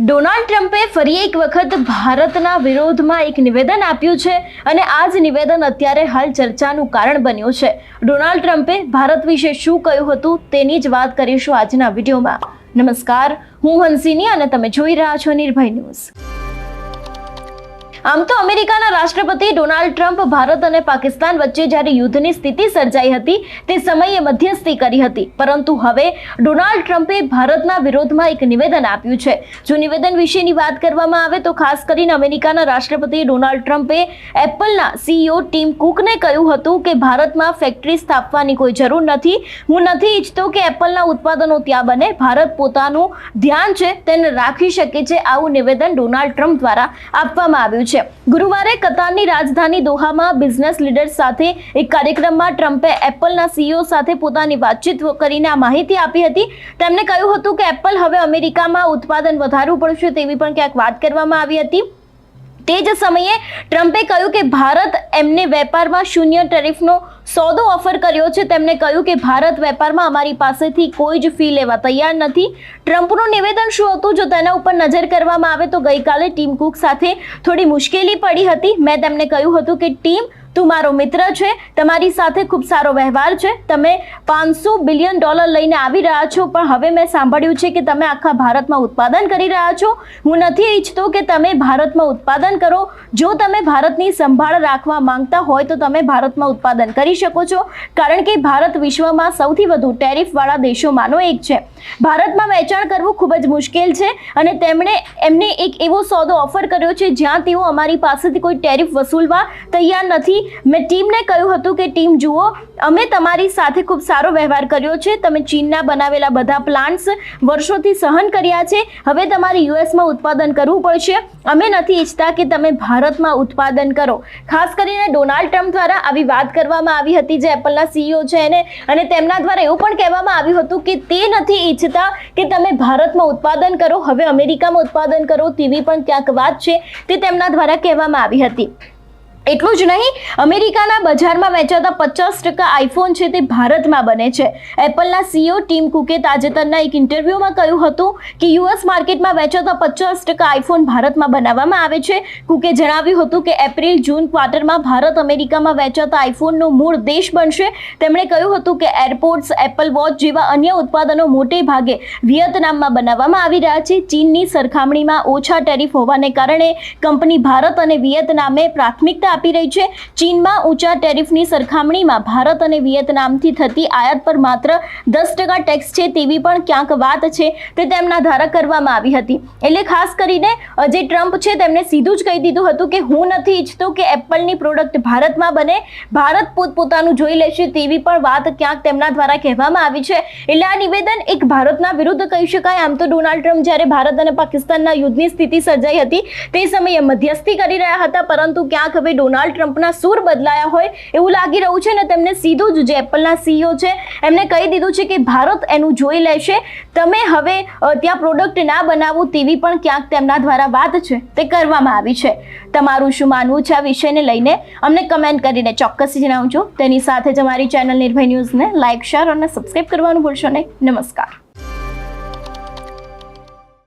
Donald ટ્રમ્પે ફરી એક વખત ભારતના વિરોધમાં એક નિવેદન આપ્યું છે અને આ જ નિવેદન અત્યારે હાલ ચર્ચાનું કારણ બન્યું છે। ડોનાલ્ડ ટ્રમ્પે ભારત વિશે શું કહ્યું હતું તેની જ વાત કરીશું આજના વિડીયોમાં। નમસ્કાર, હું હંસિની અને તમે જોઈ રહ્યા છો નિર્ભય ન્યૂઝ। આમ તો અમેરિકાના રાષ્ટ્રપતિ ડોનાલ્ડ ટ્રમ્પ ભારત અને પાકિસ્તાન વચ્ચે જ્યારે યુદ્ધની સ્થિતિ સર્જાઈ હતી તે સમયે મધ્યસ્થી કરી હતી, પરંતુ હવે ડોનાલ્ડ ટ્રમ્પે ભારતના વિરોધમાં એક નિવેદન આપ્યું છે। જો નિવેદન વિશેની વાત કરવામાં આવે તો ખાસ કરીને અમેરિકાના રાષ્ટ્રપતિ ડોનાલ્ડ ટ્રમ્પે એપલના સીઈઓ ટીમ કુકને કહ્યું હતું કે ભારતમાં ફેક્ટરી સ્થાપવાની કોઈ જરૂર નથી। હું નથી ઈચ્છતો કે એપલના ઉત્પાદનો ત્યાં બને, ભારત પોતાનું ધ્યાન છે તેને રાખી શકે છે। આવું નિવેદન ડોનાલ્ડ ટ્રમ્પ દ્વારા આપવામાં આવ્યું છે। ગુરુવારે કતારની રાજધાની દોહામાં બિઝનેસ લીડર્સ સાથે એક કાર્યક્રમમાં ટ્રમ્પે એપલના સીઈઓ સાથે પોતાની વાતચીત કરીને આ માહિતી આપી હતી। તેમણે કહ્યું હતું કે એપલ હવે અમેરિકામાં ઉત્પાદન વધારવું પડશે તેવી પણ ક્યાંક વાત કરવામાં આવી હતી। તે જ સમયે ટ્રમ્પે કહ્યું કે ભારત એમને વેપારમાં શૂન્ય ટેરિફનો સોદો ઓફર કર્યો છે। તેમણે કહ્યું કે ભારત વેપારમાં અમારી પાસેથી કોઈ જ ફી લેવા તૈયાર નથી। ટ્રમ્પનું નિવેદન શું હતું જો તેના ઉપર નજર કરવામાં આવે તો ગઈકાલે ટીમ કુક સાથે થોડી મુશ્કેલી પડી હતી। મેં તેમને કહ્યું હતું કે ટીમ, તું મારો મિત્ર છે, તમારી સાથે ખૂબ સારો વ્યવહાર છે, તમે $500 બિલિયન લઈને આવી રહ્યા છો, પણ હવે મેં સાંભળ્યું છે કે તમે આખા ભારતમાં ઉત્પાદન કરી રહ્યા છો। હું નથી ઈચ્છતો કે તમે ભારતમાં ઉત્પાદન કરો। જો તમે ભારતની સંભાળ રાખવા માંગતા હોય તો તમે ભારતમાં ઉત્પાદન કરી શકો છો, કારણ કે ભારત વિશ્વમાં સૌથી વધુ ટેરિફવાળા દેશોમાંનો એક છે। ભારતમાં વેચાણ કરવું ખૂબ જ મુશ્કેલ છે અને તેમણે એમને એક એવો સોદો ઓફર કર્યો છે જ્યાં તેઓ અમારી પાસેથી કોઈ ટેરિફ વસૂલવા તૈયાર નથી। મેં ટીમને કહ્યું હતું કે ટીમ જુઓ, અમે તમારી સાથે ખૂબ સારો વ્યવહાર કર્યો છે, તમે ચીનના બનાવેલા બધા પ્લાન્ટ્સ વર્ષોથી સહન કર્યા છે, હવે તમારે યુએસમાં ઉત્પાદન કરવું પડશે। અમે નથી ઈચ્છતા કે તમે ભારતમાં ઉત્પાદન કરો। ખાસ કરીને ડોનાલ્ડ ટ્રમ્પ દ્વારા આવી વાત કરવામાં આવી હતી જે એપલના સીઈઓ છે એને, અને તેમના દ્વારા એવું પણ કહેવામાં આવ્યું હતું કે તે નથી ઈચ્છતા કે તમે ભારતમાં ઉત્પાદન કરો, હવે અમેરિકામાં ઉત્પાદન કરો તેવી પણ ક્યાંક વાત છે તે તેમના દ્વારા કહેવામાં આવી હતી। એટલું જ નહીં, અમેરિકાના બજારમાં વેચાતા 50% આઈફોન છે તે ભારતમાં બને છે। એપલના સીઈઓ ટીમ કુકે તાજેતરના એક ઇન્ટરવ્યુમાં કહ્યું હતું કે યુએસ માર્કેટમાં વેચાતા 50% આઈફોન ભારતમાં બનાવવામાં આવે છે। કુકે જણાવ્યું હતું કે એપ્રિલ-જૂન ક્વાર્ટરમાં ભારત અમેરિકામાં વેચાતા આઈફોનનો મૂળ દેશ બનશે। તેમણે કહ્યું હતું કે એરપોર્ટ્સ, એપલ વોચ જેવા અન્ય ઉત્પાદનો મોટે ભાગે વિયેતનામમાં બનાવવામાં આવી રહ્યા છે। ચીનની સરખામણીમાં ઓછા ટેરિફ હોવાને કારણે કંપની ભારત અને વિયેતનામે પ્રાથમિકતા આપી રહી છે। ચીનમાં ઊંચા ટેરિફની સરખામણીમાં ભારત અને વિયેતનામથી થતી આયાત પર માત્ર 10% ટેક્સ છે તેવી પણ ક્યાંક વાત છે તે તેમના દ્વારા કરવામાં આવી હતી। એટલે ખાસ કરીને જે ટ્રમ્પ છે તેમણે સીધું જ કહી દીધું હતું કે હું નથી ઈચ્છતો કે એપલની પ્રોડક્ટ ભારતમાં બને, ભારત પોતપોતાનું જોઈ લેશે તેવી પણ વાત ક્યાંક તેમના દ્વારા કહેવામાં આવી છે। એટલે આ નિવેદન એક ભારતના વિરુદ્ધ કહી શકાય। આમ તો ડોનાલ્ડ ટ્રમ્પ જ્યારે ભારત અને પાકિસ્તાનના યુદ્ધની સ્થિતિ સર્જાઈ હતી તે સમયે મધ્યસ્થી કરી રહ્યા હતા, પરંતુ ક્યાંક હવે ડોનાલ્ડ ટ્રમ્પના સૂર બદલાયા હોય એવું લાગી રહ્યું છે અને તેમને સીધું જ જે એપલના સીઈઓ છે એમને કહી દીધું છે કે ભારત એનું જોઈ લેશે, તમે હવે ત્યાં પ્રોડક્ટ ના બનાવો તેવી પણ ક્યાંક તેમના દ્વારા વાત છે તે કરવામાં આવી છે। તમારું શું માનવું છે આ વિષયને લઈને અમને કમેન્ટ કરીને ચોક્કસ જણાવજો। તેની સાથે જ અમારી ચેનલ નિર્ભય ન્યૂઝને લાઇક, શેર અને સબસ્ક્રાઇબ કરવાનું ભૂલશો નહીં। નમસ્કાર।